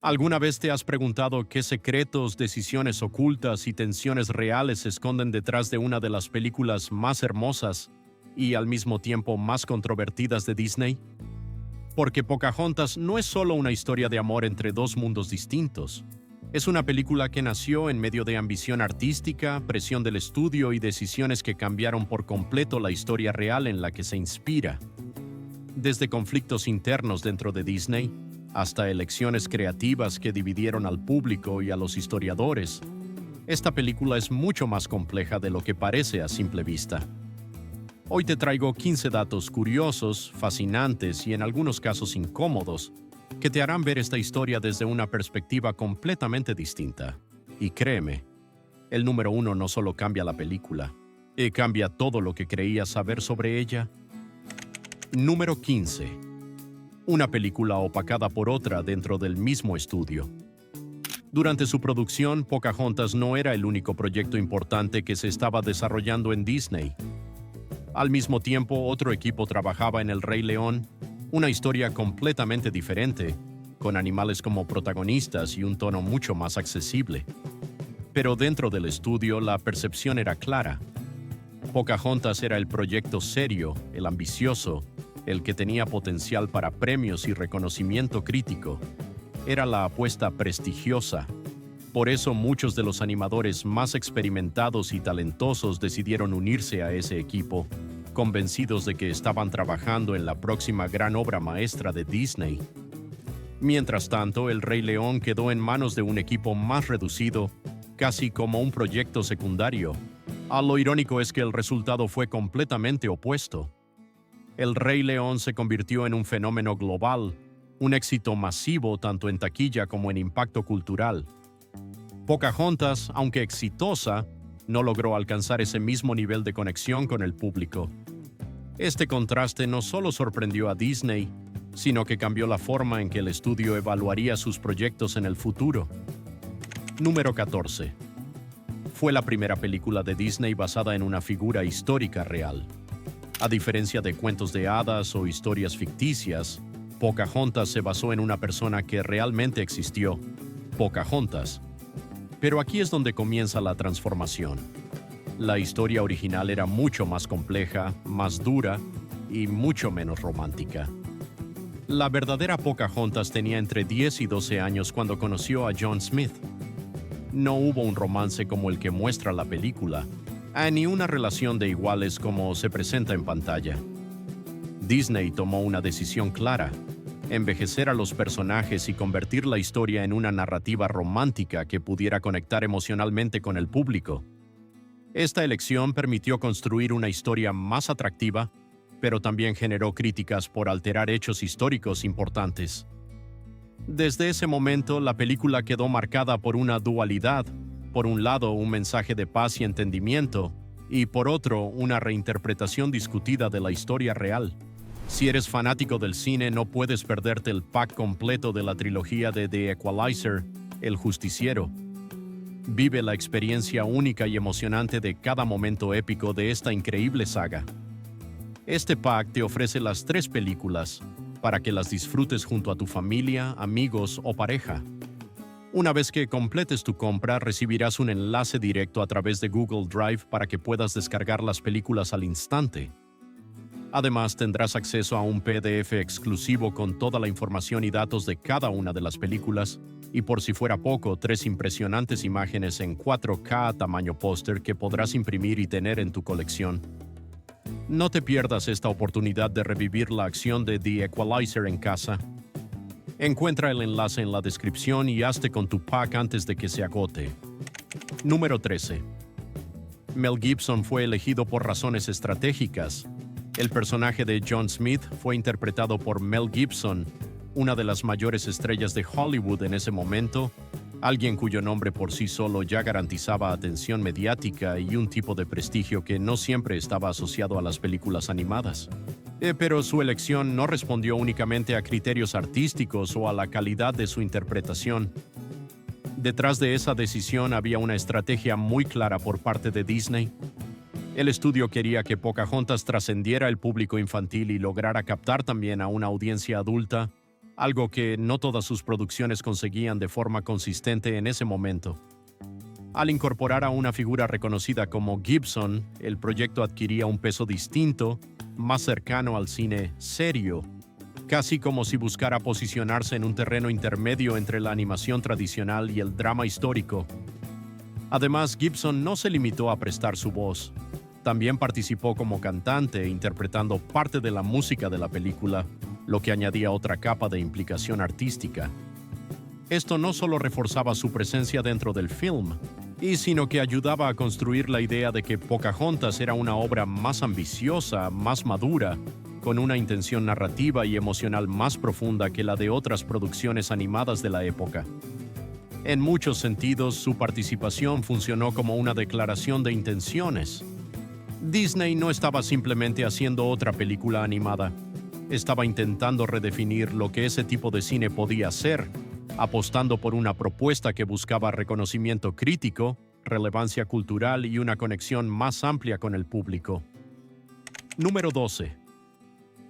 ¿Alguna vez te has preguntado qué secretos, decisiones ocultas y tensiones reales se esconden detrás de una de las películas más hermosas y al mismo tiempo más controvertidas de Disney? Porque Pocahontas no es solo una historia de amor entre dos mundos distintos. Es una película que nació en medio de ambición artística, presión del estudio y decisiones que cambiaron por completo la historia real en la que se inspira. Desde conflictos internos dentro de Disney, hasta elecciones creativas que dividieron al público y a los historiadores, esta película es mucho más compleja de lo que parece a simple vista. Hoy te traigo 15 datos curiosos, fascinantes y en algunos casos incómodos que te harán ver esta historia desde una perspectiva completamente distinta. Y créeme, el número 1 no solo cambia la película, cambia todo lo que creías saber sobre ella. Número 15. Una película opacada por otra dentro del mismo estudio. Durante su producción, Pocahontas no era el único proyecto importante que se estaba desarrollando en Disney. Al mismo tiempo, otro equipo trabajaba en El Rey León, una historia completamente diferente, con animales como protagonistas y un tono mucho más accesible. Pero dentro del estudio, la percepción era clara. Pocahontas era el proyecto serio, el ambicioso, el que tenía potencial para premios y reconocimiento crítico. Era la apuesta prestigiosa. Por eso muchos de los animadores más experimentados y talentosos decidieron unirse a ese equipo, convencidos de que estaban trabajando en la próxima gran obra maestra de Disney. Mientras tanto, El Rey León quedó en manos de un equipo más reducido, casi como un proyecto secundario. Lo irónico es que el resultado fue completamente opuesto. El Rey León se convirtió en un fenómeno global, un éxito masivo tanto en taquilla como en impacto cultural. Pocahontas, aunque exitosa, no logró alcanzar ese mismo nivel de conexión con el público. Este contraste no solo sorprendió a Disney, sino que cambió la forma en que el estudio evaluaría sus proyectos en el futuro. Número 14. Fue la primera película de Disney basada en una figura histórica real. A diferencia de cuentos de hadas o historias ficticias, Pocahontas se basó en una persona que realmente existió, Pocahontas. Pero aquí es donde comienza la transformación. La historia original era mucho más compleja, más dura y mucho menos romántica. La verdadera Pocahontas tenía entre 10 y 12 años cuando conoció a John Smith. No hubo un romance como el que muestra la película, ni una relación de iguales como se presenta en pantalla. Disney tomó una decisión clara: envejecer a los personajes y convertir la historia en una narrativa romántica que pudiera conectar emocionalmente con el público. Esta elección permitió construir una historia más atractiva, pero también generó críticas por alterar hechos históricos importantes. Desde ese momento, la película quedó marcada por una dualidad: por un lado, un mensaje de paz y entendimiento, y por otro, una reinterpretación discutida de la historia real. Si eres fanático del cine, no puedes perderte el pack completo de la trilogía de The Equalizer, El Justiciero. Vive la experiencia única y emocionante de cada momento épico de esta increíble saga. Este pack te ofrece las 3 películas para que las disfrutes junto a tu familia, amigos o pareja. Una vez que completes tu compra, recibirás un enlace directo a través de Google Drive para que puedas descargar las películas al instante. Además, tendrás acceso a un PDF exclusivo con toda la información y datos de cada una de las películas, y por si fuera poco, 3 impresionantes imágenes en 4K a tamaño póster que podrás imprimir y tener en tu colección. No te pierdas esta oportunidad de revivir la acción de The Equalizer en casa. Encuentra el enlace en la descripción y hazte con tu pack antes de que se agote. Número 13. Mel Gibson fue elegido por razones estratégicas. El personaje de John Smith fue interpretado por Mel Gibson, una de las mayores estrellas de Hollywood en ese momento, alguien cuyo nombre por sí solo ya garantizaba atención mediática y un tipo de prestigio que no siempre estaba asociado a las películas animadas. Pero su elección no respondió únicamente a criterios artísticos o a la calidad de su interpretación. Detrás de esa decisión había una estrategia muy clara por parte de Disney. El estudio quería que Pocahontas trascendiera el público infantil y lograra captar también a una audiencia adulta, algo que no todas sus producciones conseguían de forma consistente en ese momento. Al incorporar a una figura reconocida como Gibson, el proyecto adquiría un peso distinto, más cercano al cine serio, casi como si buscara posicionarse en un terreno intermedio entre la animación tradicional y el drama histórico. Además, Gibson no se limitó a prestar su voz. También participó como cantante, interpretando parte de la música de la película, lo que añadía otra capa de implicación artística. Esto no solo reforzaba su presencia dentro del film, sino que ayudaba a construir la idea de que Pocahontas era una obra más ambiciosa, más madura, con una intención narrativa y emocional más profunda que la de otras producciones animadas de la época. En muchos sentidos, su participación funcionó como una declaración de intenciones. Disney no estaba simplemente haciendo otra película animada. Estaba intentando redefinir lo que ese tipo de cine podía ser, apostando por una propuesta que buscaba reconocimiento crítico, relevancia cultural y una conexión más amplia con el público. Número 12.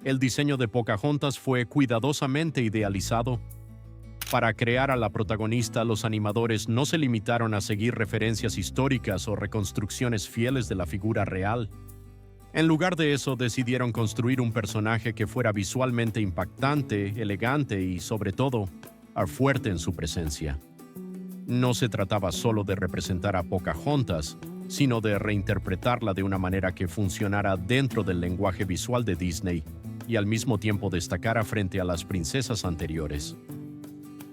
El diseño de Pocahontas fue cuidadosamente idealizado. Para crear a la protagonista, los animadores no se limitaron a seguir referencias históricas o reconstrucciones fieles de la figura real. En lugar de eso, decidieron construir un personaje que fuera visualmente impactante, elegante y, sobre todo, fuerte en su presencia. No se trataba solo de representar a Pocahontas, sino de reinterpretarla de una manera que funcionara dentro del lenguaje visual de Disney y al mismo tiempo destacara frente a las princesas anteriores.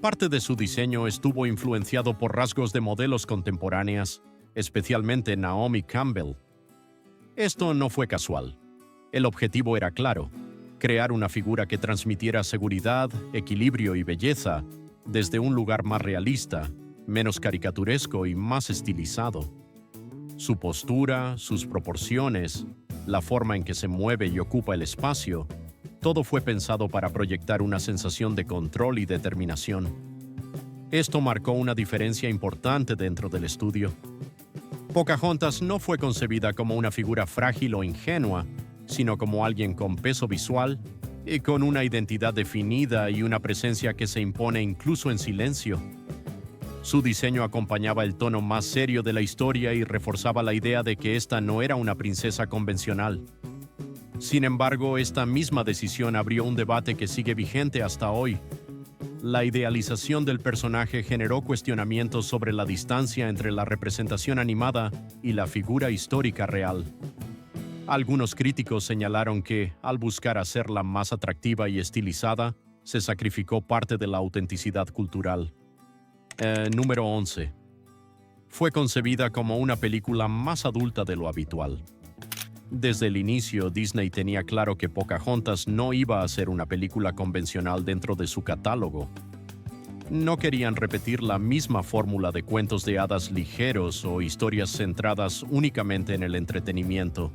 Parte de su diseño estuvo influenciado por rasgos de modelos contemporáneas, especialmente Naomi Campbell. Esto no fue casual. El objetivo era claro: crear una figura que transmitiera seguridad, equilibrio y belleza desde un lugar más realista, menos caricaturesco y más estilizado. Su postura, sus proporciones, la forma en que se mueve y ocupa el espacio, todo fue pensado para proyectar una sensación de control y determinación. Esto marcó una diferencia importante dentro del estudio. Pocahontas no fue concebida como una figura frágil o ingenua, sino como alguien con peso visual y con una identidad definida y una presencia que se impone incluso en silencio. Su diseño acompañaba el tono más serio de la historia y reforzaba la idea de que esta no era una princesa convencional. Sin embargo, esta misma decisión abrió un debate que sigue vigente hasta hoy. La idealización del personaje generó cuestionamientos sobre la distancia entre la representación animada y la figura histórica real. Algunos críticos señalaron que, al buscar hacerla más atractiva y estilizada, se sacrificó parte de la autenticidad cultural. Número 11. Fue concebida como una película más adulta de lo habitual. Desde el inicio, Disney tenía claro que Pocahontas no iba a ser una película convencional dentro de su catálogo. No querían repetir la misma fórmula de cuentos de hadas ligeros o historias centradas únicamente en el entretenimiento.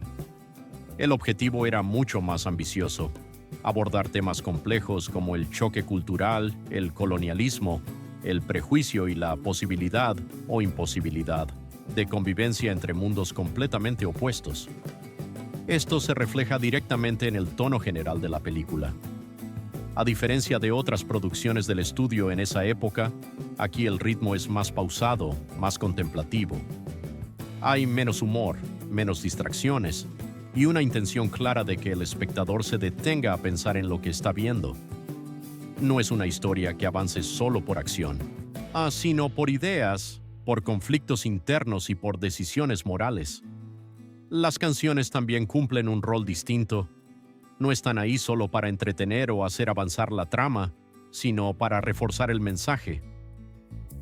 El objetivo era mucho más ambicioso: abordar temas complejos como el choque cultural, el colonialismo, el prejuicio y la posibilidad o imposibilidad de convivencia entre mundos completamente opuestos. Esto se refleja directamente en el tono general de la película. A diferencia de otras producciones del estudio en esa época, aquí el ritmo es más pausado, más contemplativo. Hay menos humor, menos distracciones y una intención clara de que el espectador se detenga a pensar en lo que está viendo. No es una historia que avance solo por acción, sino por ideas, por conflictos internos y por decisiones morales. Las canciones también cumplen un rol distinto. No están ahí solo para entretener o hacer avanzar la trama, sino para reforzar el mensaje.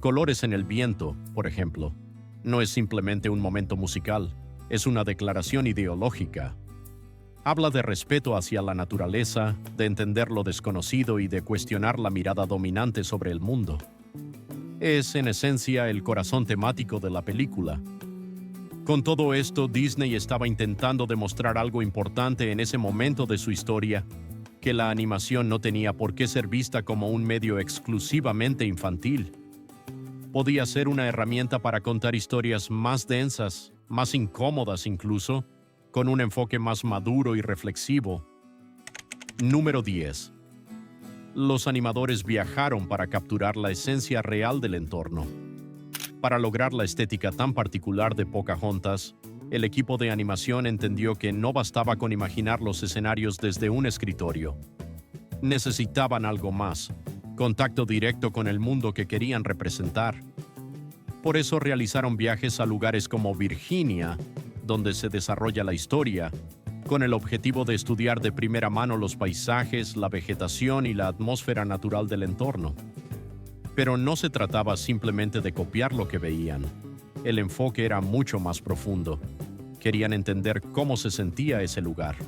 Colores en el viento, por ejemplo, no es simplemente un momento musical, es una declaración ideológica. Habla de respeto hacia la naturaleza, de entender lo desconocido y de cuestionar la mirada dominante sobre el mundo. Es, en esencia, el corazón temático de la película. Con todo esto, Disney estaba intentando demostrar algo importante en ese momento de su historia: que la animación no tenía por qué ser vista como un medio exclusivamente infantil. Podía ser una herramienta para contar historias más densas, más incómodas incluso, con un enfoque más maduro y reflexivo. Número 10. Los animadores viajaron para capturar la esencia real del entorno. Para lograr la estética tan particular de Pocahontas, el equipo de animación entendió que no bastaba con imaginar los escenarios desde un escritorio. Necesitaban algo más, contacto directo con el mundo que querían representar. Por eso realizaron viajes a lugares como Virginia, donde se desarrolla la historia, con el objetivo de estudiar de primera mano los paisajes, la vegetación y la atmósfera natural del entorno. Pero no se trataba simplemente de copiar lo que veían. El enfoque era mucho más profundo. Querían entender cómo se sentía ese lugar.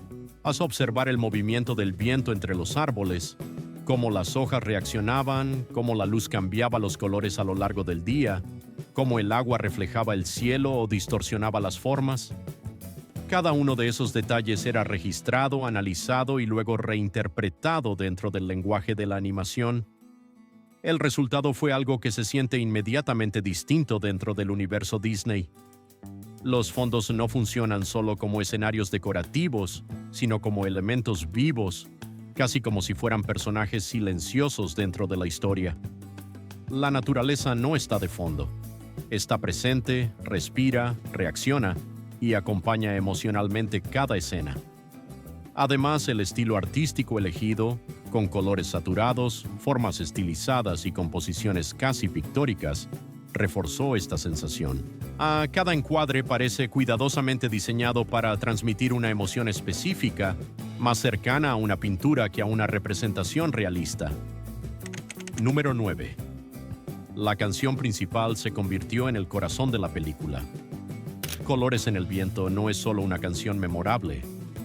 Al observar el movimiento del viento entre los árboles, cómo las hojas reaccionaban, cómo la luz cambiaba los colores a lo largo del día, cómo el agua reflejaba el cielo o distorsionaba las formas. Cada uno de esos detalles era registrado, analizado y luego reinterpretado dentro del lenguaje de la animación. El resultado fue algo que se siente inmediatamente distinto dentro del universo Disney. Los fondos no funcionan solo como escenarios decorativos, sino como elementos vivos, casi como si fueran personajes silenciosos dentro de la historia. La naturaleza no está de fondo. Está presente, respira, reacciona y acompaña emocionalmente cada escena. Además, el estilo artístico elegido, con colores saturados, formas estilizadas y composiciones casi pictóricas, reforzó esta sensación. Cada encuadre parece cuidadosamente diseñado para transmitir una emoción específica, más cercana a una pintura que a una representación realista. Número 9. La canción principal se convirtió en el corazón de la película. Colores en el viento no es solo una canción memorable,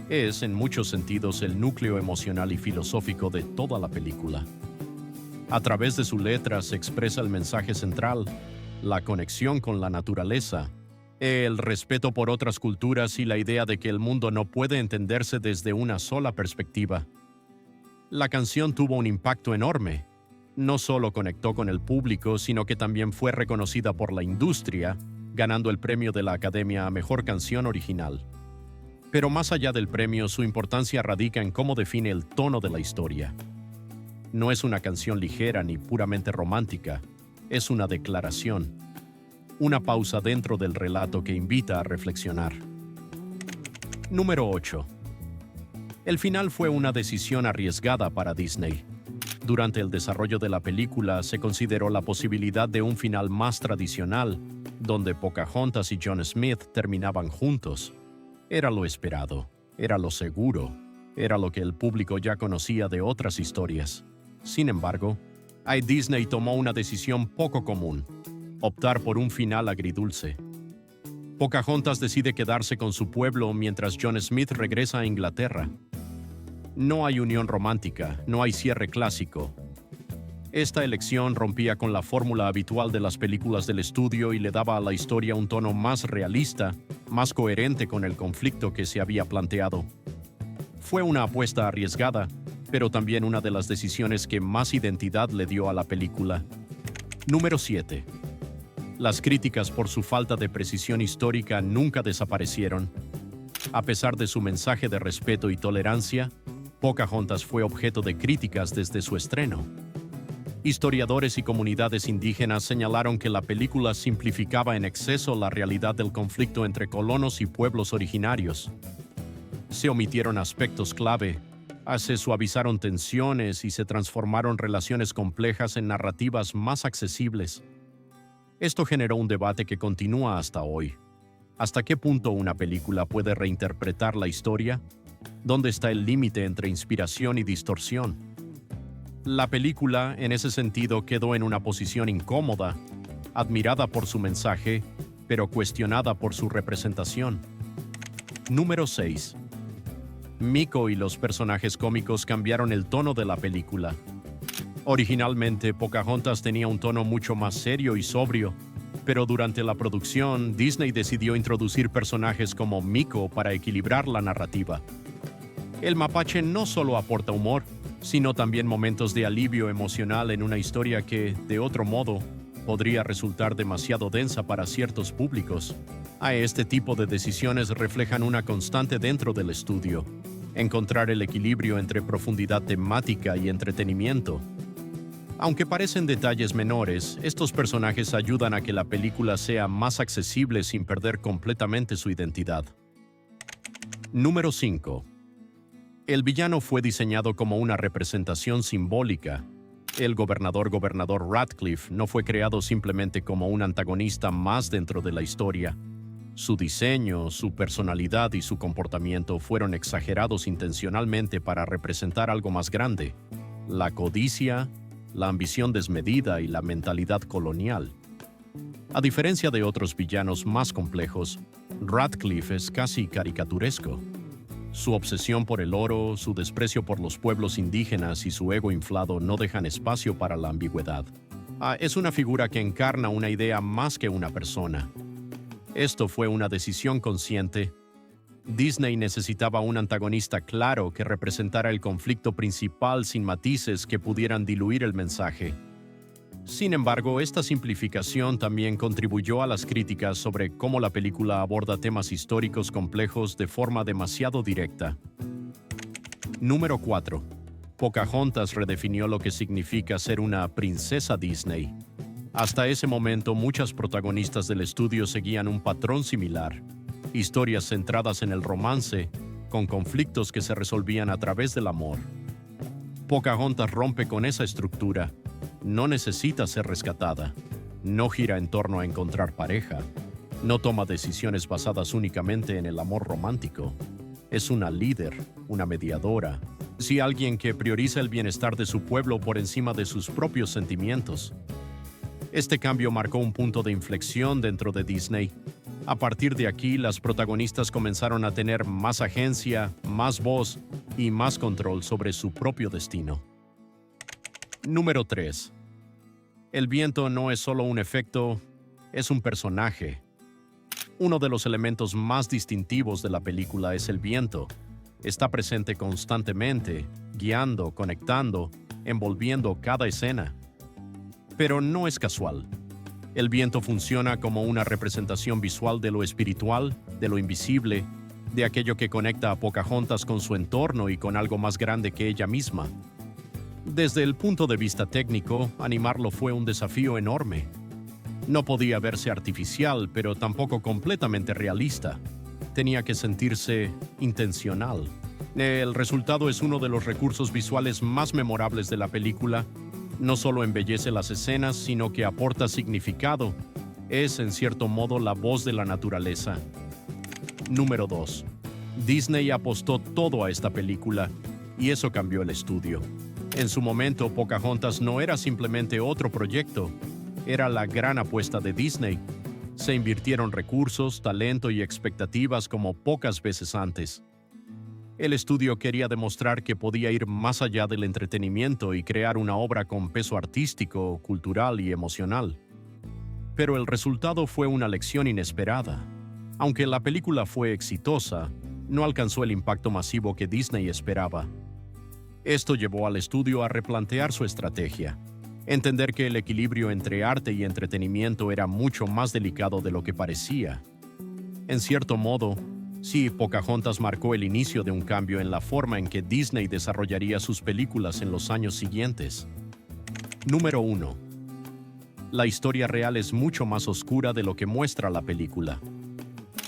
es en muchos sentidos el núcleo emocional y filosófico de toda la película. A través de su letra se expresa el mensaje central, la conexión con la naturaleza, el respeto por otras culturas y la idea de que el mundo no puede entenderse desde una sola perspectiva. La canción tuvo un impacto enorme. No solo conectó con el público, sino que también fue reconocida por la industria, ganando el premio de la Academia a Mejor Canción Original. Pero más allá del premio, su importancia radica en cómo define el tono de la historia. No es una canción ligera ni puramente romántica, es una declaración, una pausa dentro del relato que invita a reflexionar. Número 8. El final fue una decisión arriesgada para Disney. Durante el desarrollo de la película se consideró la posibilidad de un final más tradicional, donde Pocahontas y John Smith terminaban juntos. Era lo esperado, era lo seguro, era lo que el público ya conocía de otras historias. Sin embargo, Disney tomó una decisión poco común, optar por un final agridulce. Pocahontas decide quedarse con su pueblo mientras John Smith regresa a Inglaterra. No hay unión romántica, no hay cierre clásico. Esta elección rompía con la fórmula habitual de las películas del estudio y le daba a la historia un tono más realista, más coherente con el conflicto que se había planteado. Fue una apuesta arriesgada, pero también una de las decisiones que más identidad le dio a la película. Número 7. Las críticas por su falta de precisión histórica nunca desaparecieron. A pesar de su mensaje de respeto y tolerancia, Pocahontas fue objeto de críticas desde su estreno. Historiadores y comunidades indígenas señalaron que la película simplificaba en exceso la realidad del conflicto entre colonos y pueblos originarios. Se omitieron aspectos clave, se suavizaron tensiones y se transformaron relaciones complejas en narrativas más accesibles. Esto generó un debate que continúa hasta hoy. ¿Hasta qué punto una película puede reinterpretar la historia? ¿Dónde está el límite entre inspiración y distorsión? La película, en ese sentido, quedó en una posición incómoda, admirada por su mensaje, pero cuestionada por su representación. Número 6. Meeko y los personajes cómicos cambiaron el tono de la película. Originalmente, Pocahontas tenía un tono mucho más serio y sobrio, pero durante la producción, Disney decidió introducir personajes como Meeko para equilibrar la narrativa. El mapache no solo aporta humor, sino también momentos de alivio emocional en una historia que, de otro modo, podría resultar demasiado densa para ciertos públicos. Este tipo de decisiones reflejan una constante dentro del estudio. encontrar el equilibrio entre profundidad temática y entretenimiento. Aunque parecen detalles menores, estos personajes ayudan a que la película sea más accesible sin perder completamente su identidad. Número 5. El villano fue diseñado como una representación simbólica. El gobernador Radcliffe no fue creado simplemente como un antagonista más dentro de la historia. Su diseño, su personalidad y su comportamiento fueron exagerados intencionalmente para representar algo más grande: la codicia, la ambición desmedida y la mentalidad colonial. A diferencia de otros villanos más complejos, Radcliffe es casi caricaturesco. Su obsesión por el oro, su desprecio por los pueblos indígenas y su ego inflado no dejan espacio para la ambigüedad. Es una figura que encarna una idea más que una persona. Esto fue una decisión consciente. Disney necesitaba un antagonista claro que representara el conflicto principal sin matices que pudieran diluir el mensaje. Sin embargo, esta simplificación también contribuyó a las críticas sobre cómo la película aborda temas históricos complejos de forma demasiado directa. Número 4. Pocahontas redefinió lo que significa ser una princesa Disney. Hasta ese momento, muchas protagonistas del estudio seguían un patrón similar: historias centradas en el romance, con conflictos que se resolvían a través del amor. Pocahontas rompe con esa estructura. No necesita ser rescatada. No gira en torno a encontrar pareja. No toma decisiones basadas únicamente en el amor romántico. Es una líder, una mediadora, sí, alguien que prioriza el bienestar de su pueblo por encima de sus propios sentimientos. Este cambio marcó un punto de inflexión dentro de Disney. A partir de aquí, las protagonistas comenzaron a tener más agencia, más voz y más control sobre su propio destino. Número 3. El viento no es solo un efecto, es un personaje. Uno de los elementos más distintivos de la película es el viento. Está presente constantemente, guiando, conectando, envolviendo cada escena. Pero no es casual. El viento funciona como una representación visual de lo espiritual, de lo invisible, de aquello que conecta a Pocahontas con su entorno y con algo más grande que ella misma. Desde el punto de vista técnico, animarlo fue un desafío enorme. No podía verse artificial, pero tampoco completamente realista. Tenía que sentirse intencional. El resultado es uno de los recursos visuales más memorables de la película. No solo embellece las escenas, sino que aporta significado. Es, en cierto modo, la voz de la naturaleza. Número 2. Disney apostó todo a esta película, y eso cambió el estudio. En su momento, Pocahontas no era simplemente otro proyecto, era la gran apuesta de Disney. Se invirtieron recursos, talento y expectativas como pocas veces antes. El estudio quería demostrar que podía ir más allá del entretenimiento y crear una obra con peso artístico, cultural y emocional. Pero el resultado fue una lección inesperada. Aunque la película fue exitosa, no alcanzó el impacto masivo que Disney esperaba. Esto llevó al estudio a replantear su estrategia, entender que el equilibrio entre arte y entretenimiento era mucho más delicado de lo que parecía. En cierto modo, sí, Pocahontas marcó el inicio de un cambio en la forma en que Disney desarrollaría sus películas en los años siguientes. Número 1. La historia real es mucho más oscura de lo que muestra la película.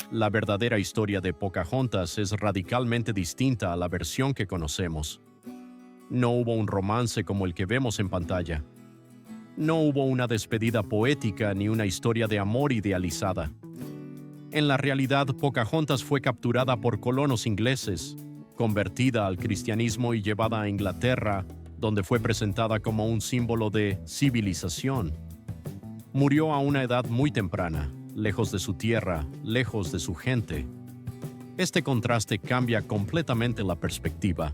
La verdadera historia de Pocahontas es radicalmente distinta a la versión que conocemos. No hubo un romance como el que vemos en pantalla. No hubo una despedida poética ni una historia de amor idealizada. En la realidad, Pocahontas fue capturada por colonos ingleses, convertida al cristianismo y llevada a Inglaterra, donde fue presentada como un símbolo de civilización. Murió a una edad muy temprana, lejos de su tierra, lejos de su gente. Este contraste cambia completamente la perspectiva.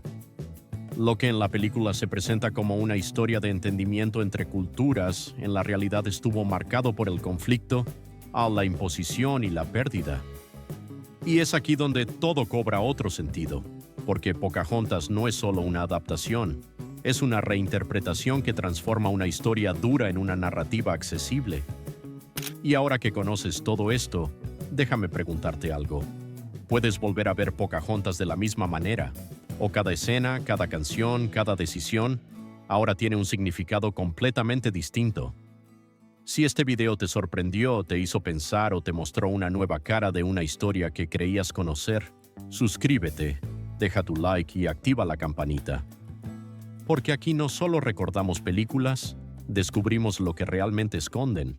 Lo que en la película se presenta como una historia de entendimiento entre culturas, en la realidad estuvo marcado por el conflicto, la imposición y la pérdida. Y es aquí donde todo cobra otro sentido, porque Pocahontas no es solo una adaptación, es una reinterpretación que transforma una historia dura en una narrativa accesible. Y ahora que conoces todo esto, déjame preguntarte algo. ¿Puedes volver a ver Pocahontas de la misma manera? O cada escena, cada canción, cada decisión, ahora tiene un significado completamente distinto. Si este video te sorprendió, te hizo pensar o te mostró una nueva cara de una historia que creías conocer, suscríbete, deja tu like y activa la campanita. Porque aquí no solo recordamos películas, descubrimos lo que realmente esconden.